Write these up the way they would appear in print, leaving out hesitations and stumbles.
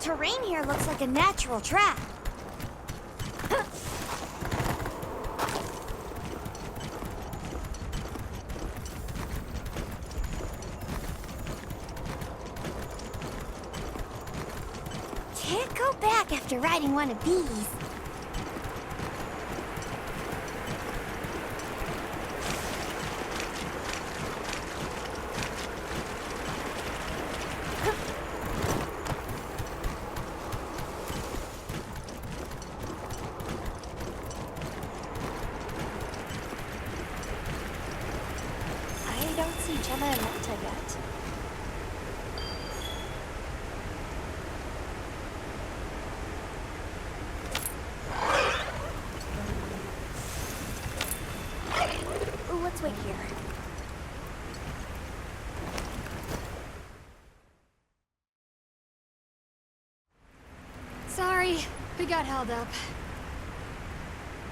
terrain here looks like a natural trap. Can't go back after riding one of these. I don't see Gemma and Nata yet. Let's wait here. Sorry, we got held up.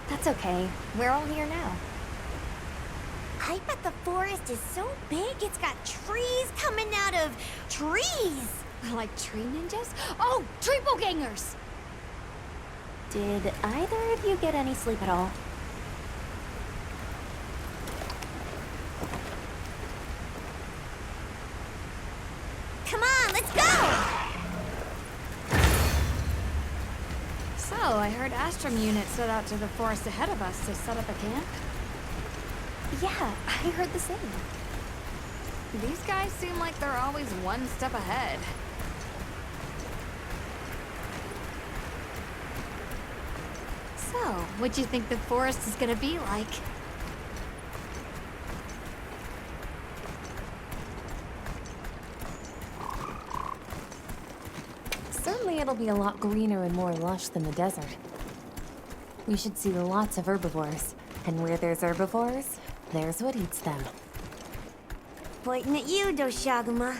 That's okay. We're all here now. I bet the forest is so big it's got trees coming out of trees. Like tree ninjas? Oh, triple-gangers! Did either of you get any sleep at all? Come on, let's go! So, I heard Astrum units set out to the forest ahead of us to set up a camp. Yeah, I heard the same. These guys seem like they're always one step ahead. So, what do you think the forest is gonna be like? Certainly it'll be a lot greener and more lush than the desert. We should see lots of herbivores. And where there's herbivores, there's what eats them. Pointing at you, Doshaguma.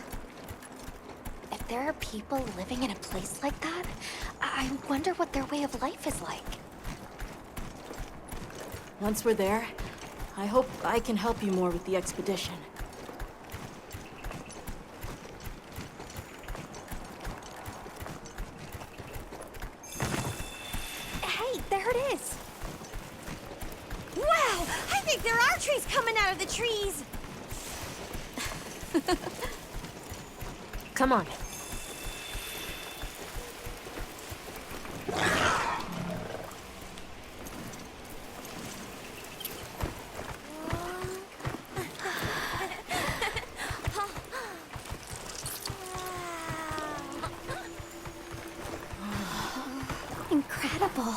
If there are people living in a place like that, I wonder what their way of life is like. Once we're there, I hope I can help you more with the expedition. Hey, there it is! Wow! I think there are trees coming out of the trees! Come on. Incredible.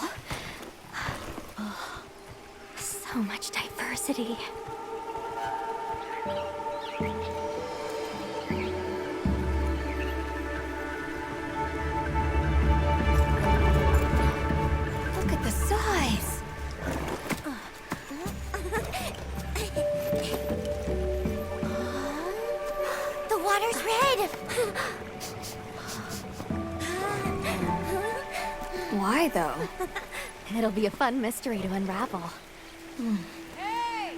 So much diversity. Look at the size. The water's red. Why, though? It'll be a fun mystery to unravel. Hey!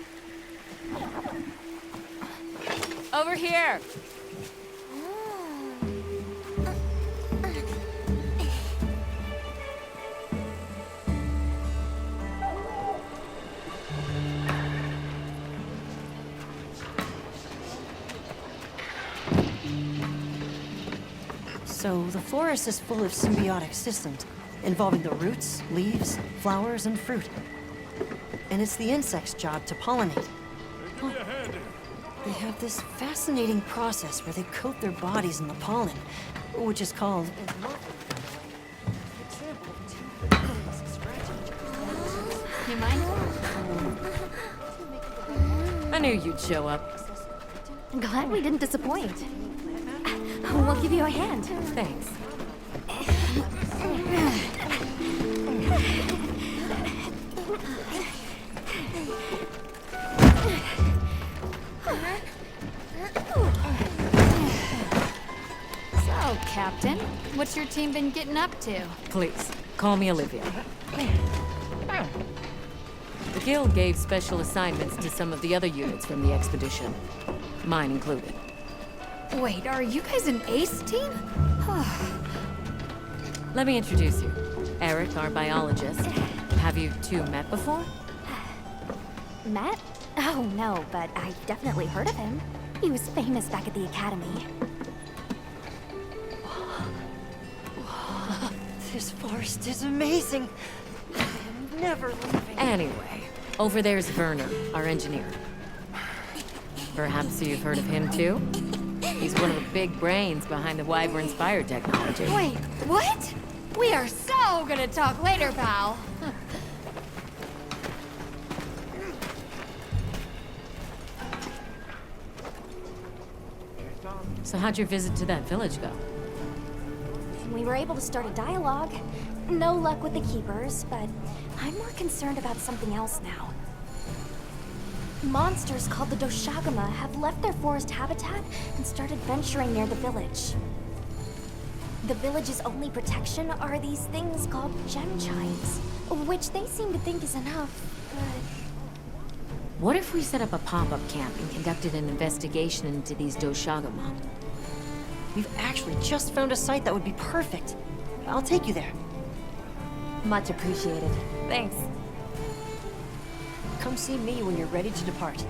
Over here! So, the forest is full of symbiotic systems, involving the roots, leaves, flowers, and fruit. And it's the insect's job to pollinate. Give me a hand here. They have this fascinating process where they coat their bodies in the pollen, which is called... You mind? I knew you'd show up. Glad we didn't disappoint. We'll give you a hand. Thanks. So, Captain, what's your team been getting up to? Please, call me Olivia. The Guild gave special assignments to some of the other units from the expedition. Mine included. Wait, are you guys an ace team? Let me introduce you. Eric, our biologist. Have you two met before? Matt? Oh, no, but I've definitely heard of him. He was famous back at the academy. This forest is amazing. I'm never leaving. Anyway, over there's Werner, our engineer. Perhaps you've heard of him too? He's one of the big brains behind the Wyvern's fire technology. Wait, what? We are so gonna talk later, pal. So how'd your visit to that village go? We were able to start a dialogue. No luck with the keepers, but I'm more concerned about something else now. Monsters called the Doshagama have left their forest habitat and started venturing near the village. The village's only protection are these things called gem chimes, which they seem to think is enough, but... What if we set up a pop-up camp and conducted an investigation into these Doshagama? We've actually just found a site that would be perfect. I'll take you there. Much appreciated. Thanks. Come see me when you're ready to depart.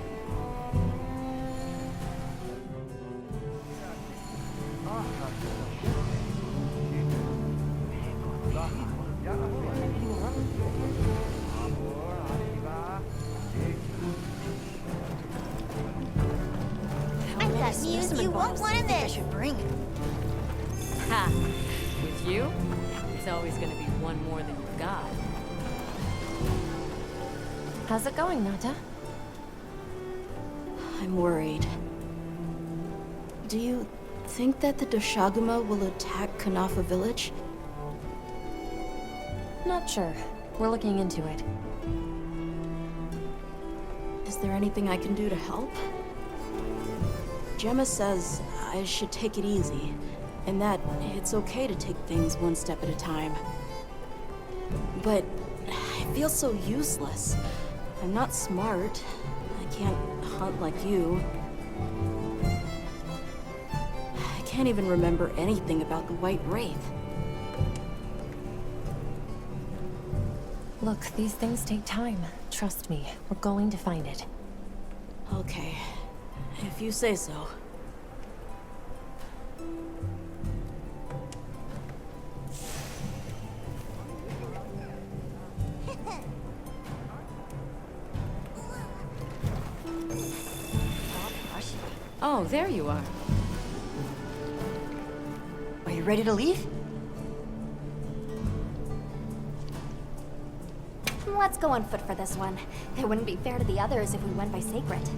I've got news you won't want to I miss. should bring. Ha! With you, it's always gonna be one more than you've got. How's it going, Nata? I'm worried. Do you think that the Doshagama will attack Kanafa village? Not sure. We're looking into it. Is there anything I can do to help? Gemma says I should take it easy, and that it's okay to take things one step at a time. But I feel so useless. I'm not smart. I can't hunt like you. I can't even remember anything about the White Wraith. Look, these things take time. Trust me, we're going to find it. Okay, if you say so. Oh, there you are. Are you ready to leave? Let's go on foot for this one. It wouldn't be fair to the others if we went by Sacred.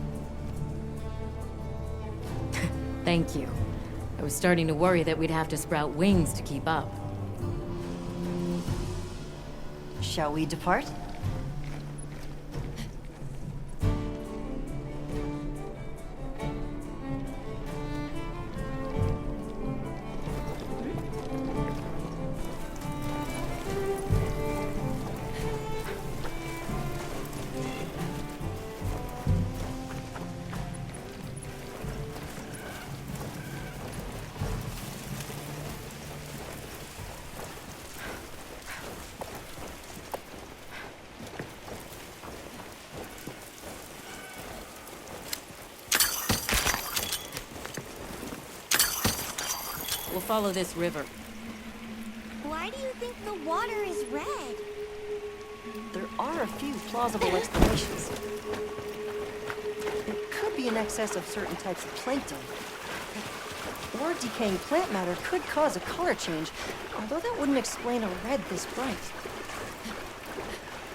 Thank you. I was starting to worry that we'd have to sprout wings to keep up. Shall we depart? We'll follow this river. Why do you think the water is red? There are a few plausible explanations. It could be in excess of certain types of plankton. Or decaying plant matter could cause a color change, although that wouldn't explain a red this bright.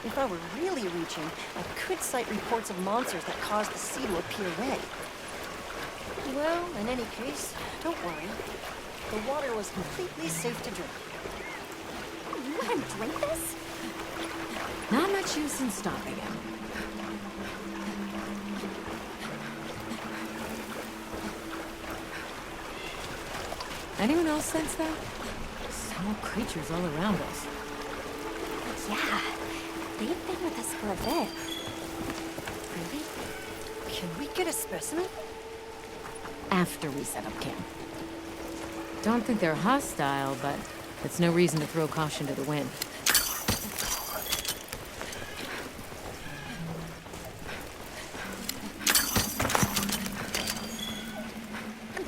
If I were really reaching, I could cite reports of monsters that cause the sea to appear red. Well, in any case, don't worry. The water was completely safe to drink. You want to drink this? Not much use in stopping him. Anyone else sense that? Small creatures all around us. Yeah, they've been with us for a bit. Really? Can we get a specimen? After we set up camp. Don't think they're hostile, but That's no reason to throw caution to the wind.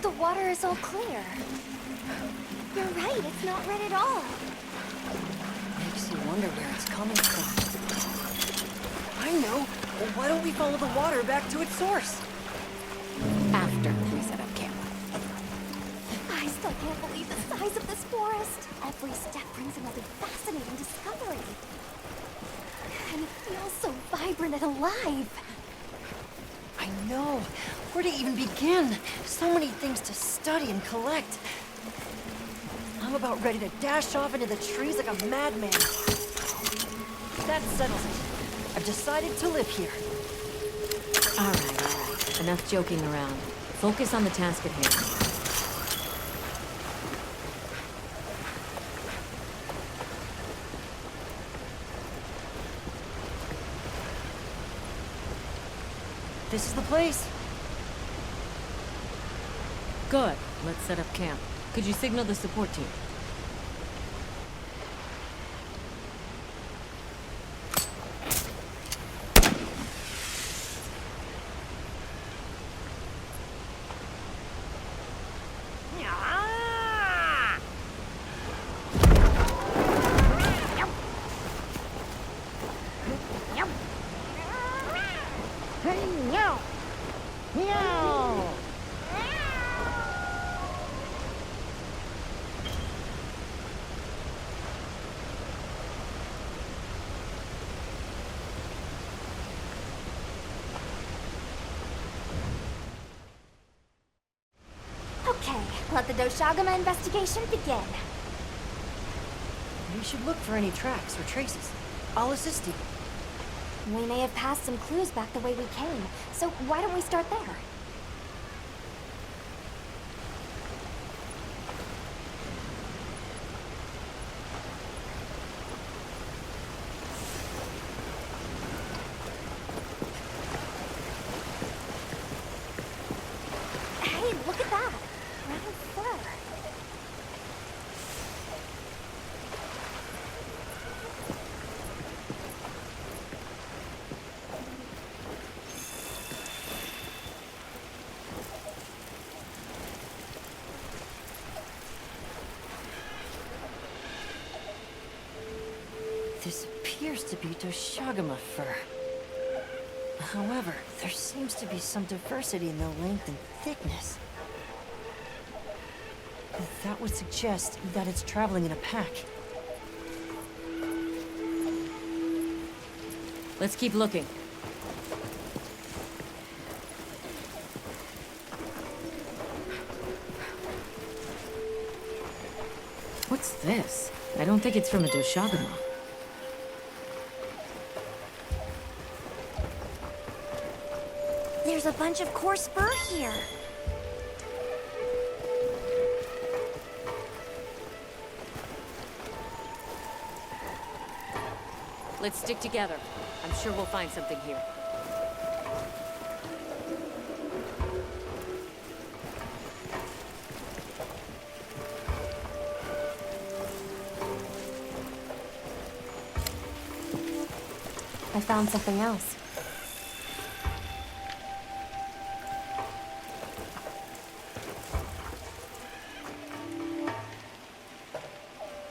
The water is all clear. You're right, it's not red at all. Makes you wonder where it's coming from. I know. Well, why don't we follow the water back to its source? After we set up camp. I still can't believe the size of this forest. Every step brings another fascinating discovery. And it feels so vibrant and alive. I know. Where to even begin? So many things to study and collect. I'm about ready to dash off into the trees like a madman. That settles it. I've decided to live here. All right. Enough joking around. Focus on the task at hand. This is the place. Good. Let's set up camp. Could you signal the support team? Okay, let the Doshagama investigation begin. We should look for any tracks or traces. I'll assist you. We may have passed some clues back the way we came, so why don't we start there? Hey, look at that! Brown fur. This appears to be Doshagama fur. However, there seems to be some diversity in the length and thickness. That would suggest that it's traveling in a pack. Let's keep looking. What's this? I don't think it's from a Doshagama. There's a bunch of coarse fur here. Let's stick together. I'm sure we'll find something here. I found something else.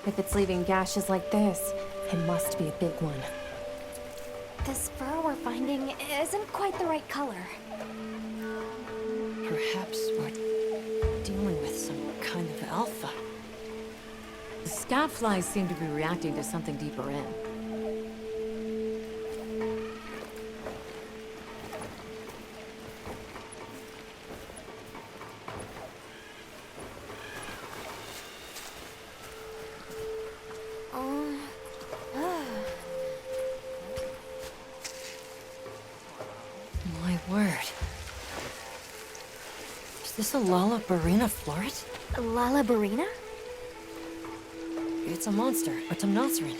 If it's leaving gashes like this, it must be a big one. This fur we're finding isn't quite the right color. Perhaps we're dealing with some kind of alpha. The scout flies seem to be reacting to something deeper in. My word. Is this a Lalabarina floret? Lalabarina? It's a monster, a Temnoceran.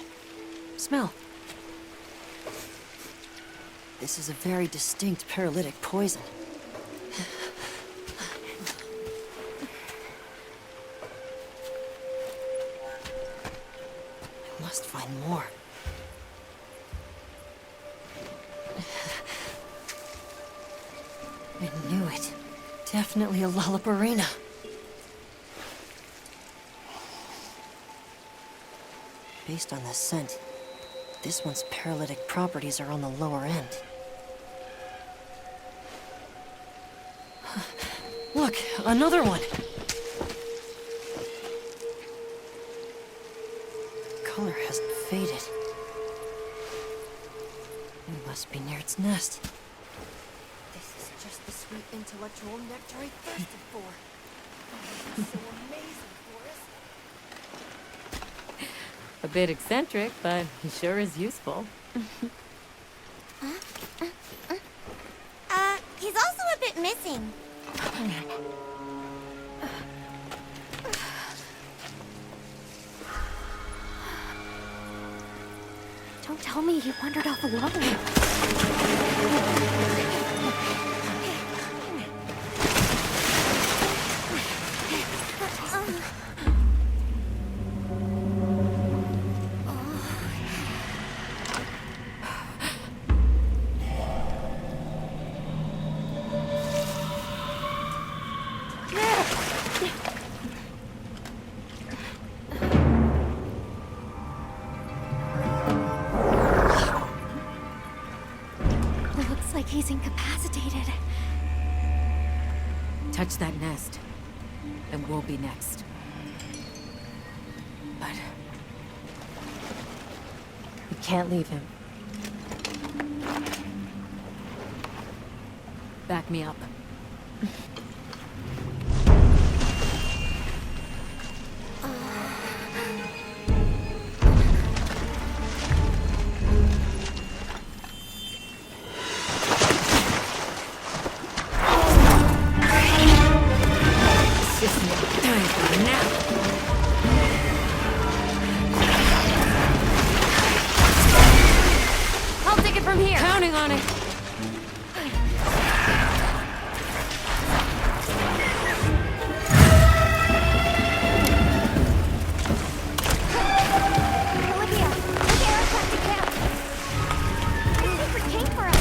Smell. This is a very distinct paralytic poison. Must find more. I knew it. Definitely a Lollaparina. Based on the scent, this one's paralytic properties are on the lower end. Look, another one! Color hasn't faded. It must be near its nest. This is just the sweet intellectual nectar I thirsted for. Oh, this is so amazing, Forrest. A bit eccentric, but he sure is useful. He's also a bit missing. Don't tell me he wandered off alone. Looks like he's incapacitated. Touch that nest, and we'll be next. But We can't leave him. back me up. I'll take it from here. Counting on it. Olivia, look at Eric back to camp. The secret came for us.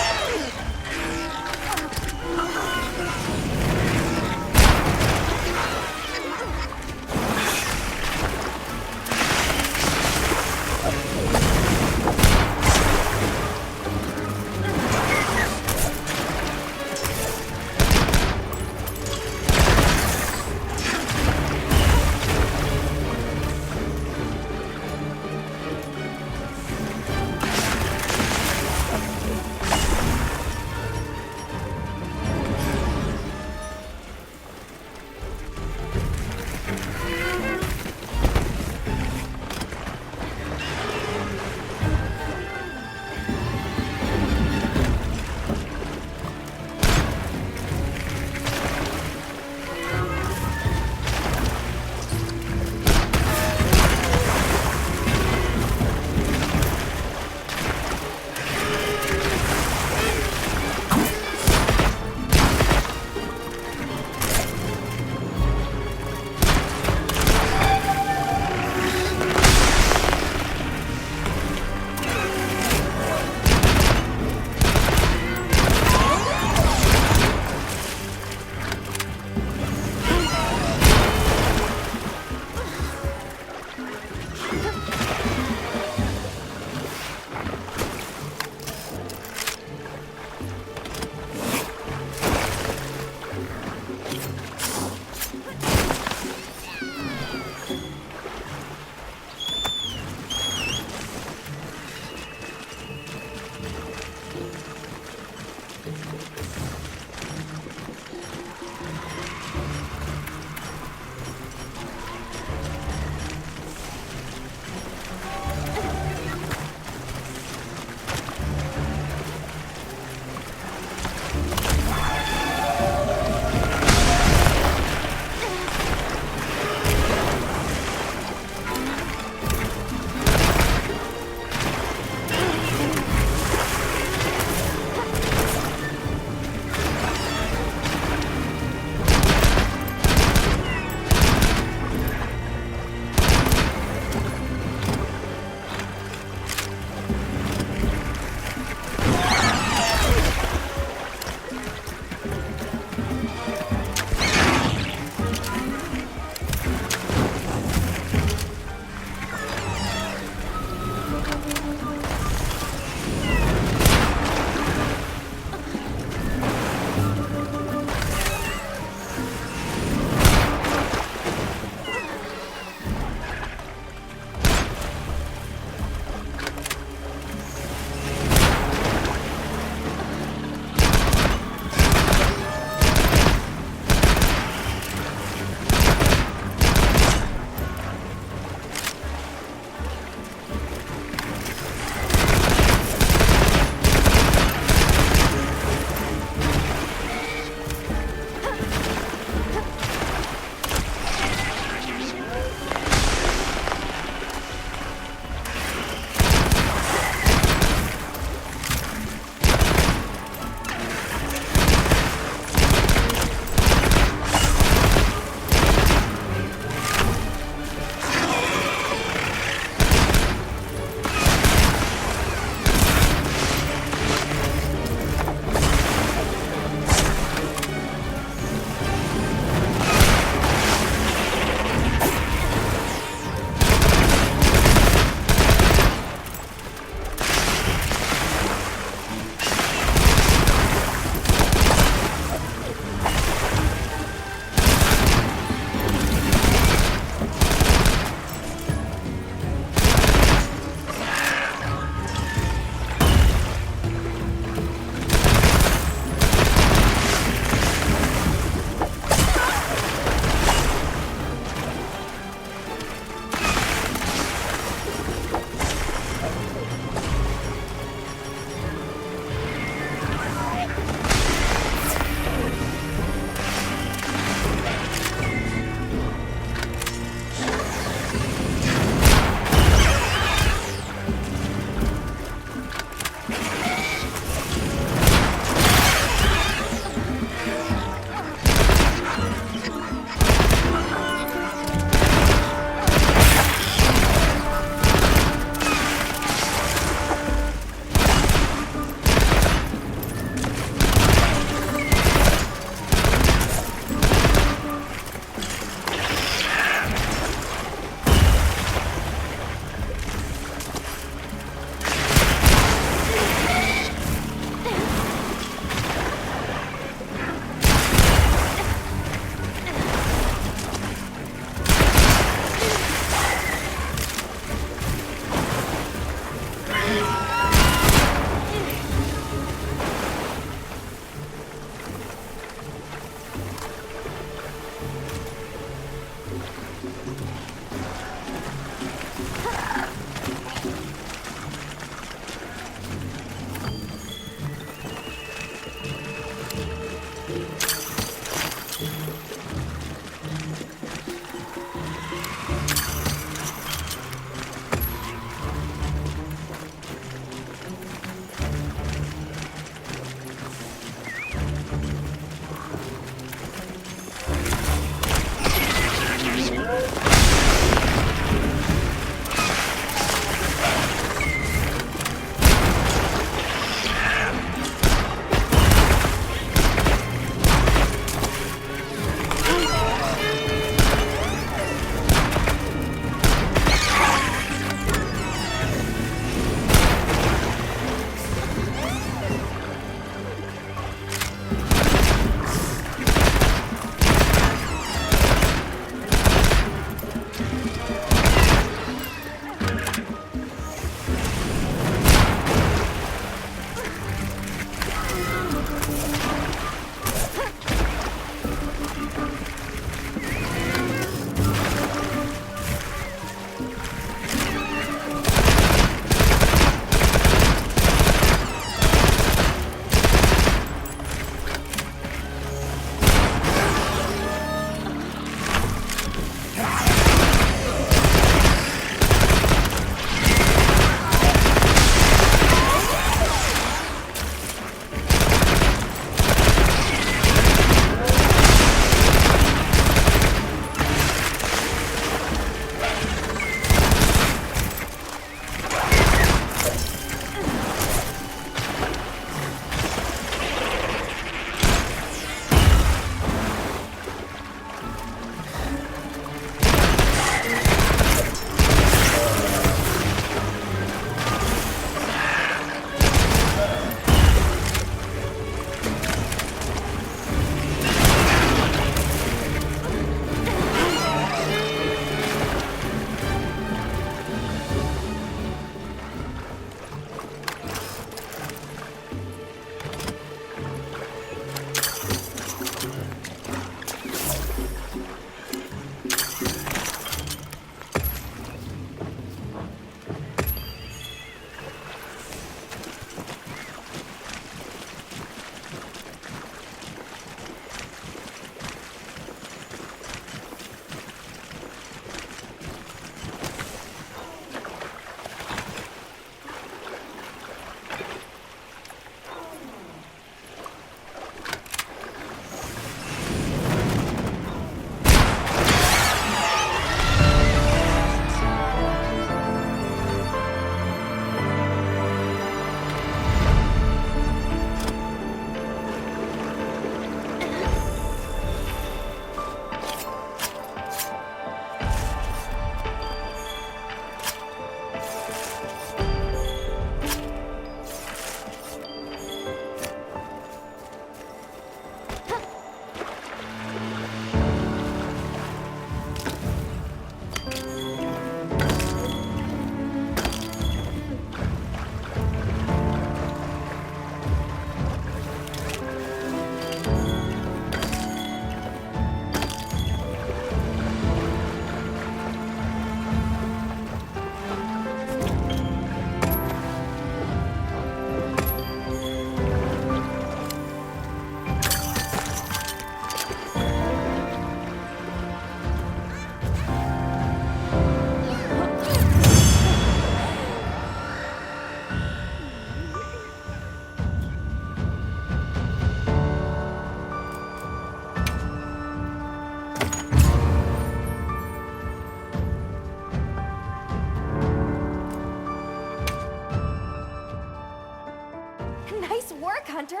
work, Hunter.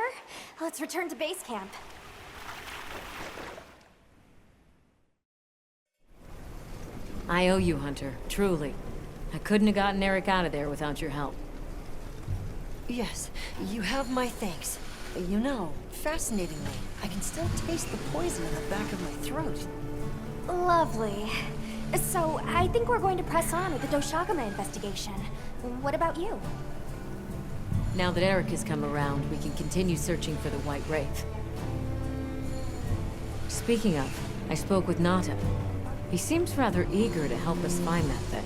Let's return to base camp. I owe you, Hunter. Truly. I couldn't have gotten Eric out of there without your help. Yes, you have my thanks. You know, fascinatingly, I can still taste the poison in the back of my throat. Lovely. So, I think we're going to press on with the Doshagama investigation. What about you? Now that Eric has come around, we can continue searching for the White Wraith. Speaking of, I spoke with Nata. He seems rather eager to help us find that thing.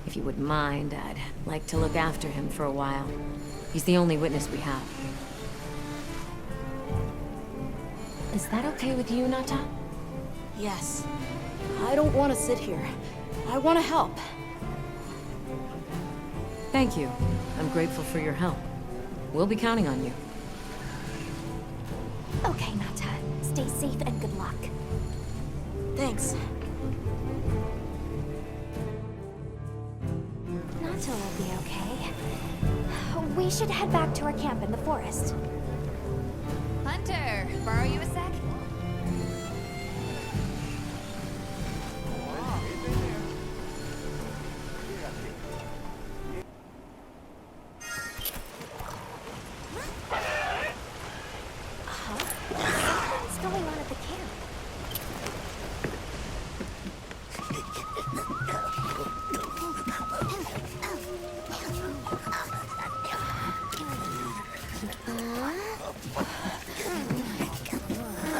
If you wouldn't mind, I'd like to look after him for a while. He's the only witness we have. Is that okay with you, Nata? Yes. I don't want to sit here. I want to help. Thank you. I'm grateful for your help. We'll be counting on you. Okay, Nata. Stay safe and good luck. Thanks. Nata will be okay. We should head back to our camp in the forest. Hunter, borrow you a sec? What's going on at the camp?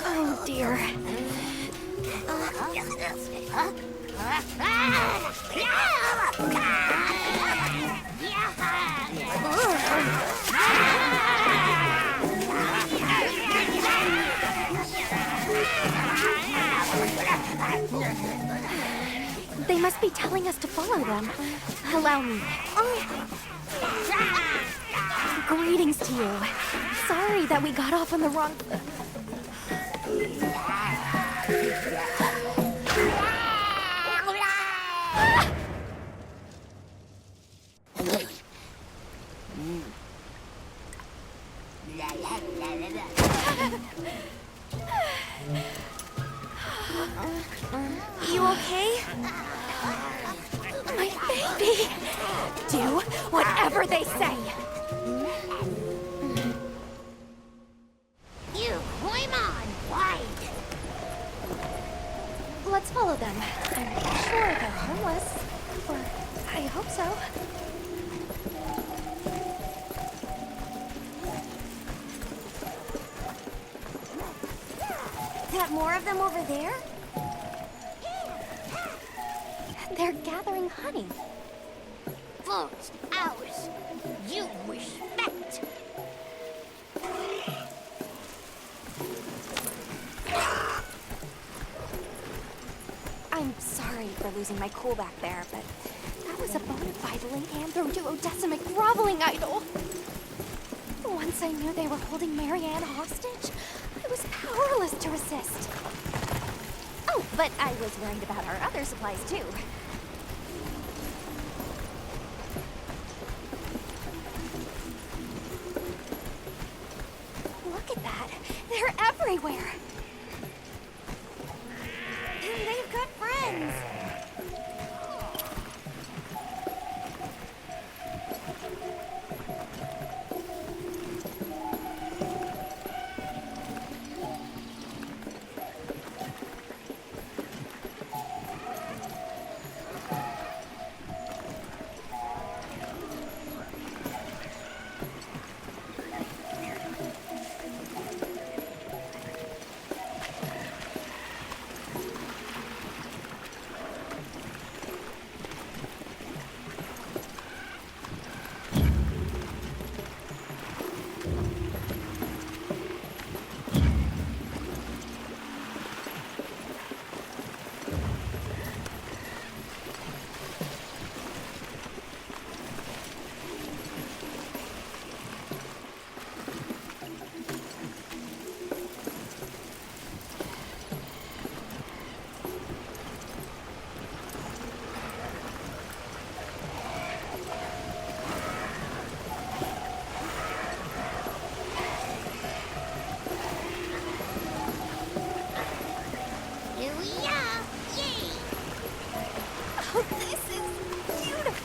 Oh dear. They must be telling us to follow them. Allow me. Greetings to you. Sorry that we got off on the wrong... You okay? My baby! Do whatever they say! You climb on wide. Let's follow them. I'm sure they're homeless. Or I hope so. Got more of them over there? They're gathering honey. Forest ours. You respect. I'm sorry for losing my cool back there, but that was a bona fide Lycanthro duodecimic groveling idol. Once I knew they were holding Marianne hostage, I was powerless to resist. Oh, but I was worried about our other supplies too. Look at that. They're everywhere. And they've got friends.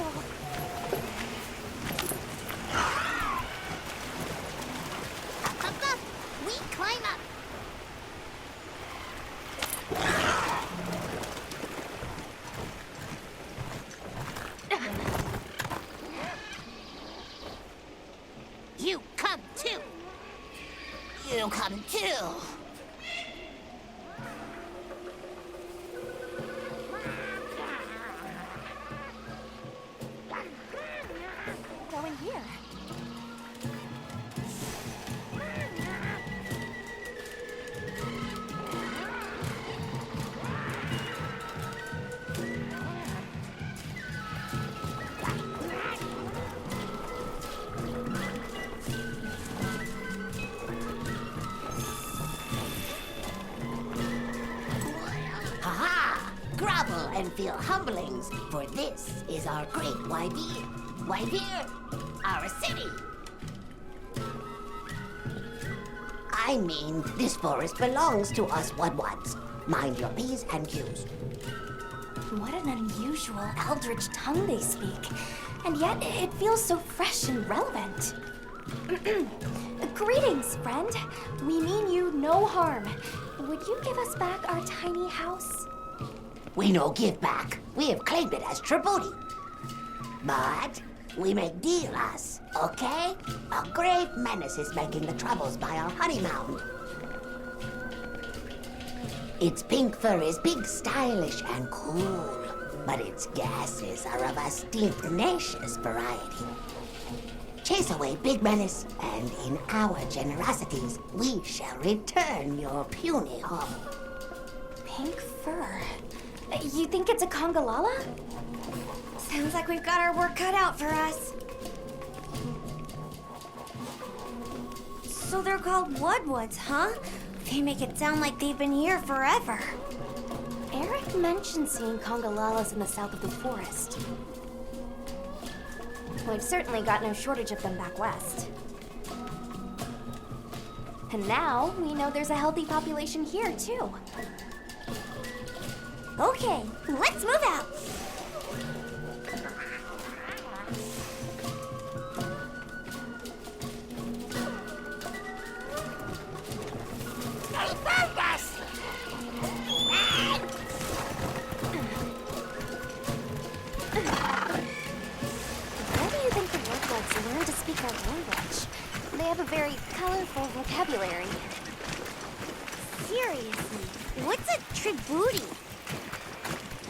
Up. We climb up. You come too. You come too. Go in here. Ha-ha! Grovel and feel humblings, for this is our great Wyvere. Wyvere, our city. I mean, this forest belongs to us Wudwuds. Mind your P's and Q's. What an unusual eldritch tongue they speak. And yet, it feels so fresh and relevant. Greetings, friend. We mean you no harm. Would you give us back our tiny house? We no give back. We have claimed it as tribute. But we make deal us, okay? A grave menace is making the troubles by our honey mound. Its pink fur is big, stylish, and cool, but its gases are of a stink-nacious variety. Chase away big menace, and in our generosities, we shall return your puny hovel. Pink fur. You think it's a Congalala? Sounds like we've got our work cut out for us. So they're called Wudwuds, huh? They make it sound like they've been here forever. Eric mentioned seeing Congalalas in the south of the forest. We've certainly got no shortage of them back west. And now we know there's a healthy population here, too. Okay, let's move out. Where do you think the Wudwuds learned to speak our language? They have a very colorful vocabulary. Seriously, what's a tribute?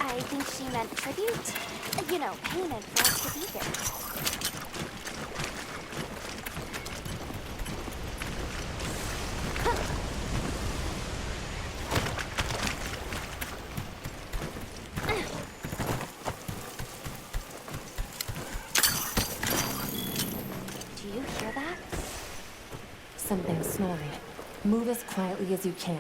I think she meant tribute. You know, payment for us to be here. Do you hear that? Something snoring. Move as quietly as you can.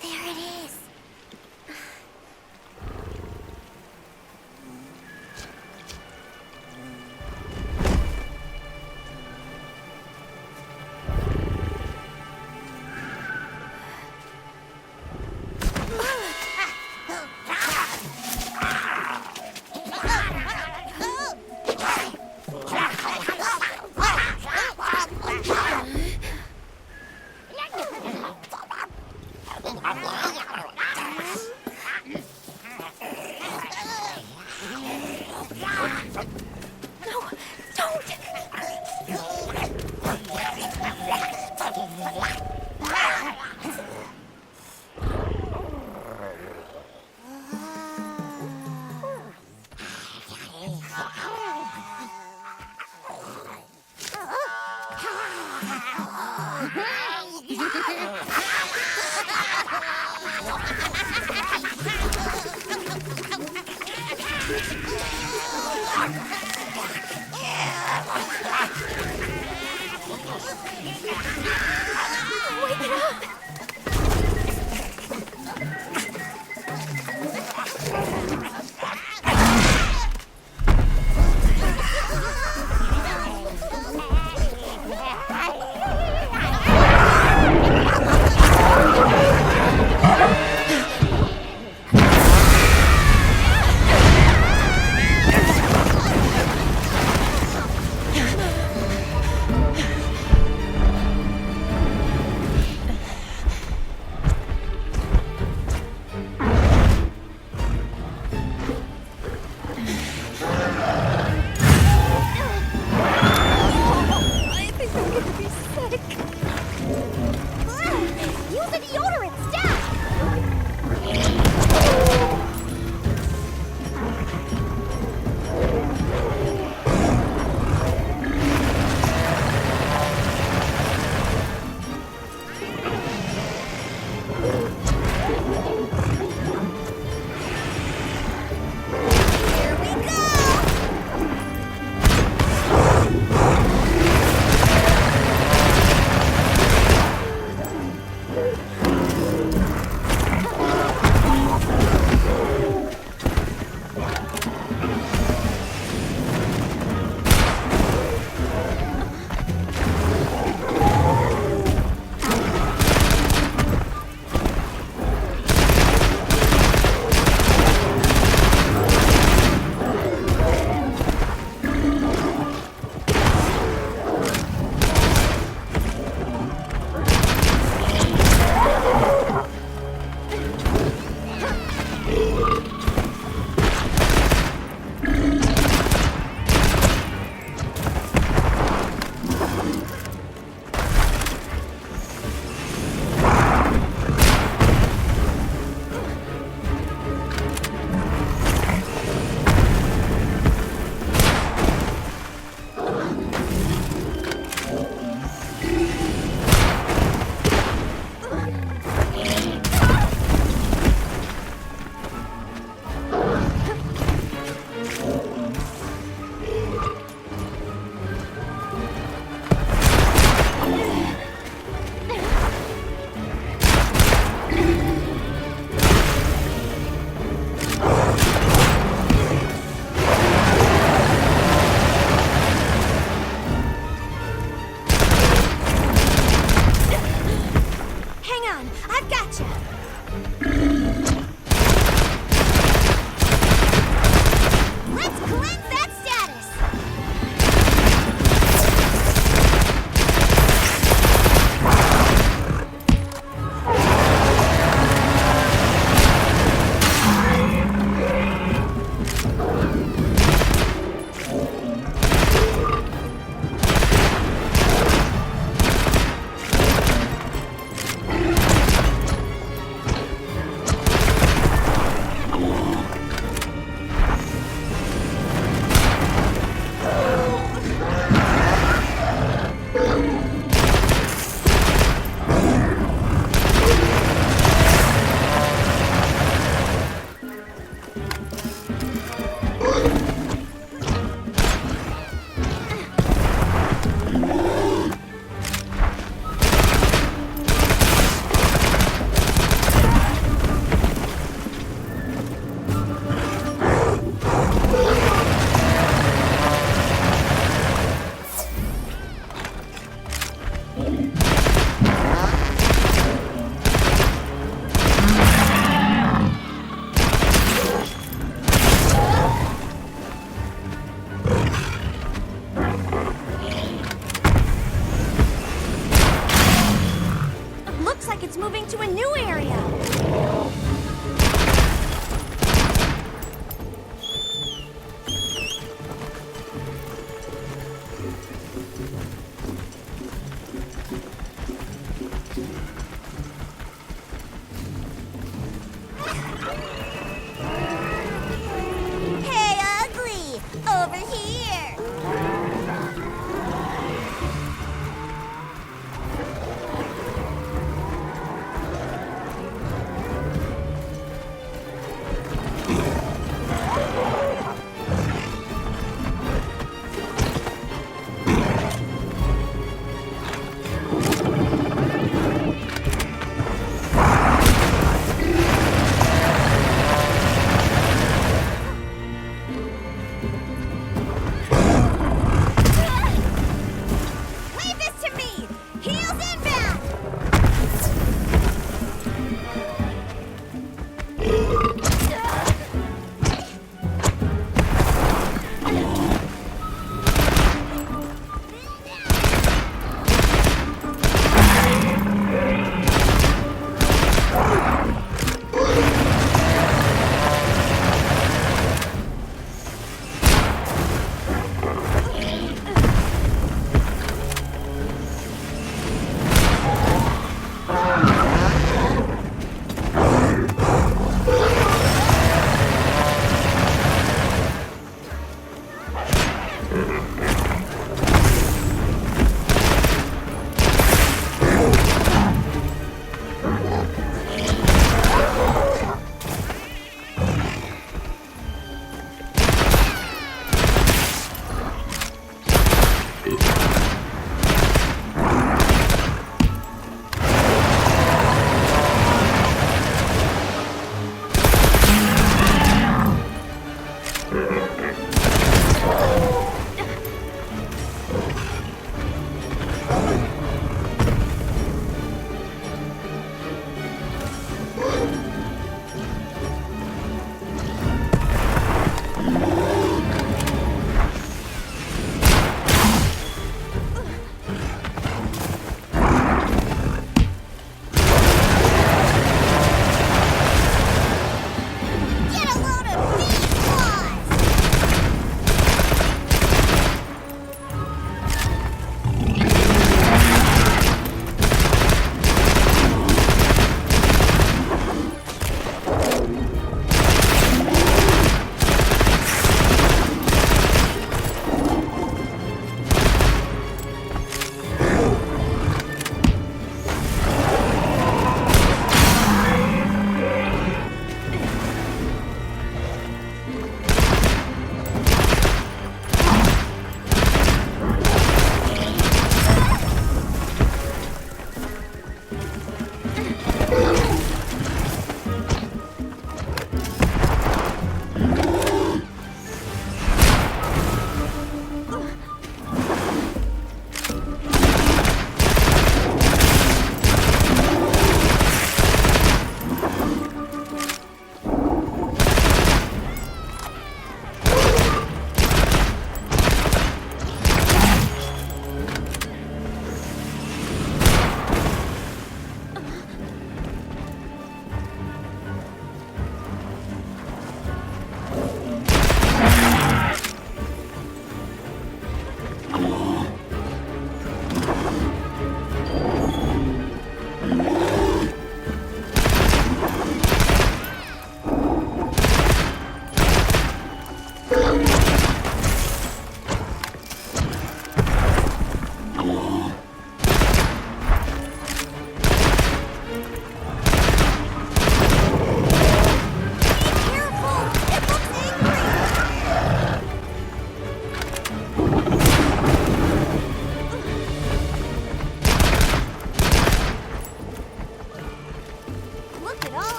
There it is. deodorant stack! Here we go! Hang on, I've got you. Let's cleanse that status.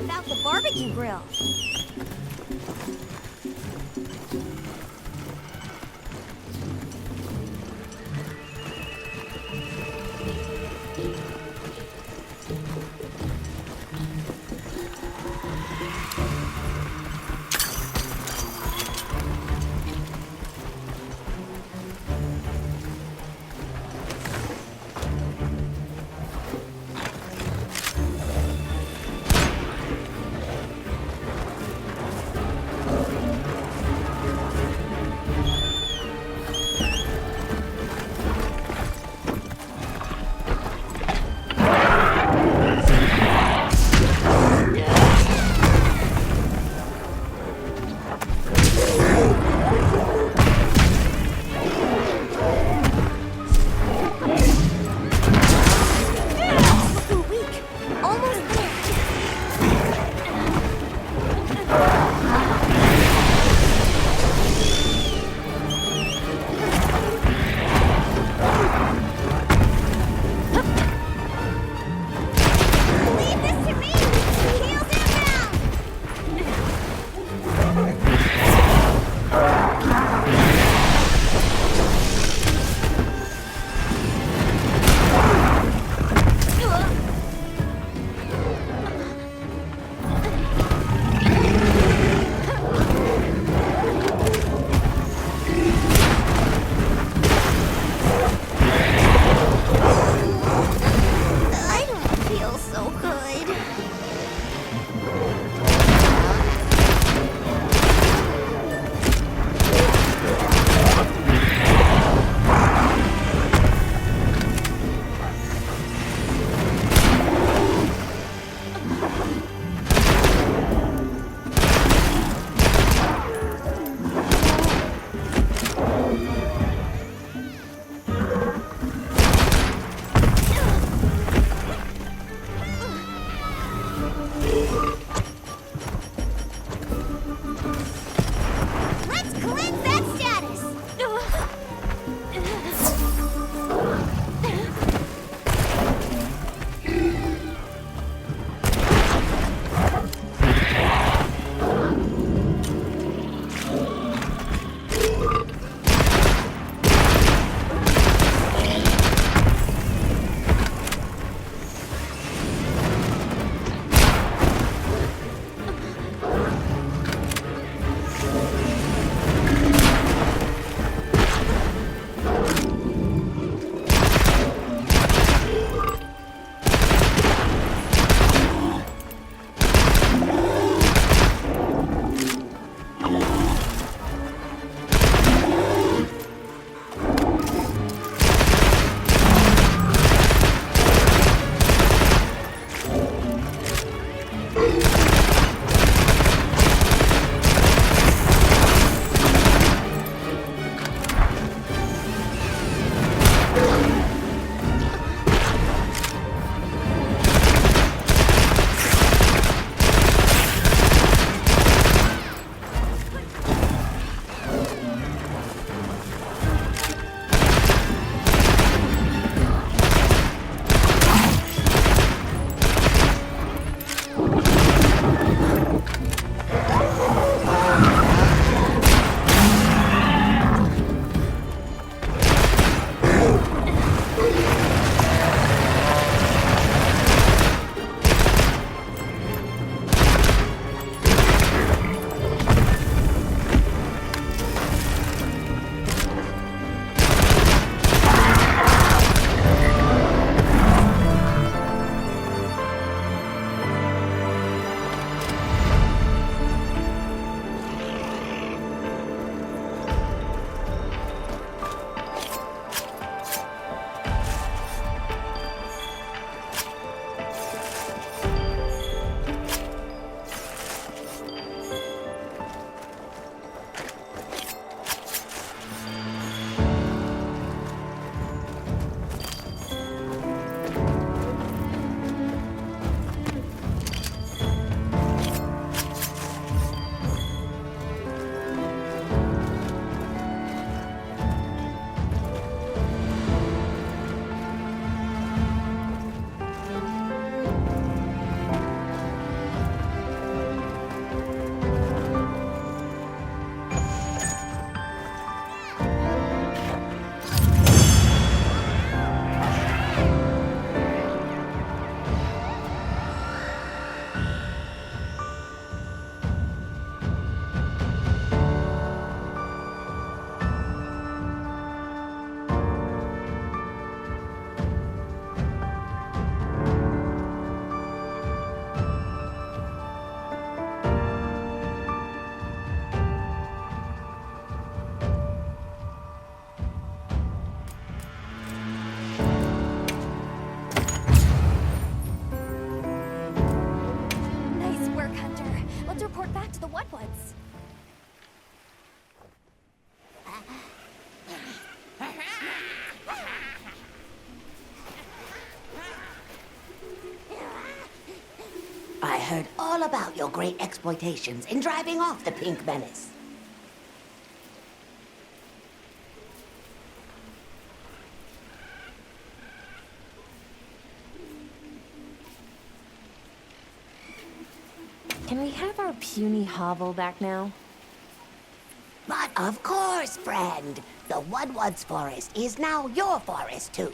without the barbecue grill. back to the Wudwoods. I heard all about your great exploitations in driving off the Pink Menace. Can we have our puny hovel back now? But of course, friend. The Wudwoods forest is now your forest, too.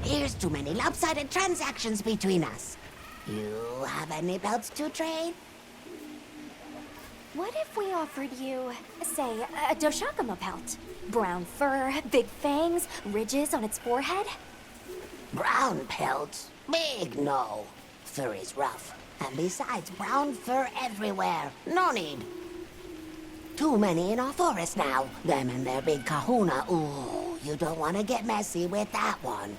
Here's too many lopsided transactions between us. You have any belts to trade? What if we offered you, say, a Doshakama pelt? Brown fur, big fangs, ridges on its forehead? Brown pelts? Big no. Fur is rough. And besides, brown fur everywhere. No need. Too many in our forest now. Them and their big kahuna. Ooh, you don't want to get messy with that one.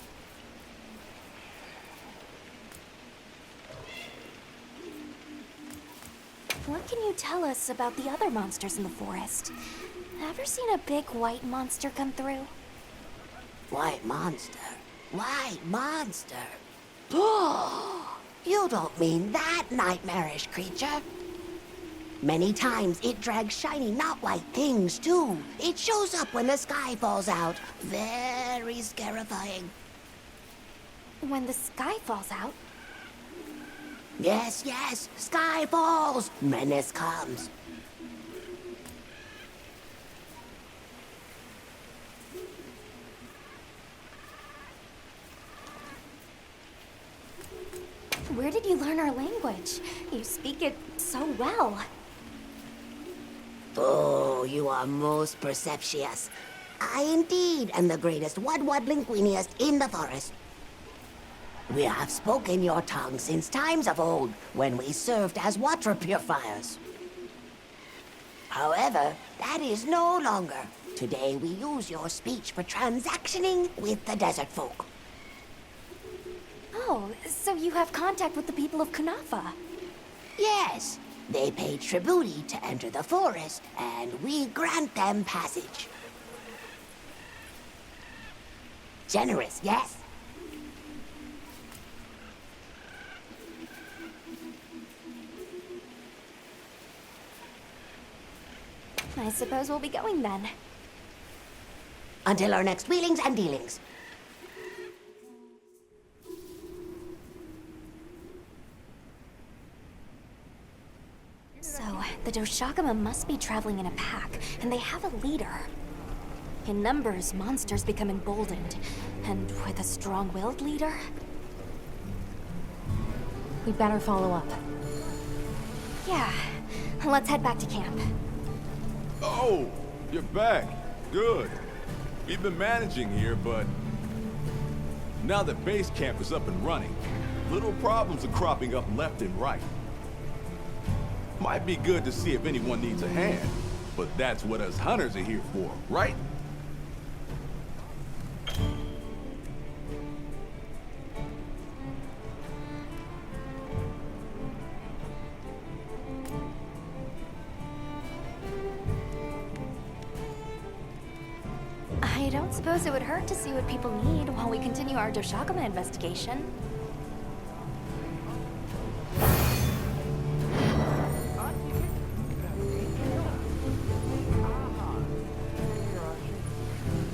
What can you tell us about the other monsters in the forest? Ever seen a big white monster come through? White monster? White monster? You don't mean that nightmarish creature? Many times it drags shiny, not white things, too. It shows up when the sky falls out. Very scarifying. When the sky falls out? Yes, yes, sky falls. Menace comes. Where did you learn our language? You speak it so well. Oh, you are most perceptious. I indeed am the greatest Wudwood linguiniast in the forest. We have spoken your tongue since times of old, when we served as water purifiers. However, that is no longer. Today we use your speech for transactioning with the desert folk. Oh, so you have contact with the people of Kunafa? Yes, they pay tribute to enter the forest, and we grant them passage. Generous, yes? I suppose we'll be going then. Until our next wheelings and dealings. So, the Doshakama must be traveling in a pack, and they have a leader. In numbers, monsters become emboldened, and with a strong-willed leader? We'd better follow up. Yeah, let's head back to camp. Oh, you're back. Good. We've been managing here, but now that base camp is up and running, little problems are cropping up left and right. Might be good to see if anyone needs a hand, but that's what us hunters are here for, right? I don't suppose it would hurt to see what people need while we continue our Doshakama investigation.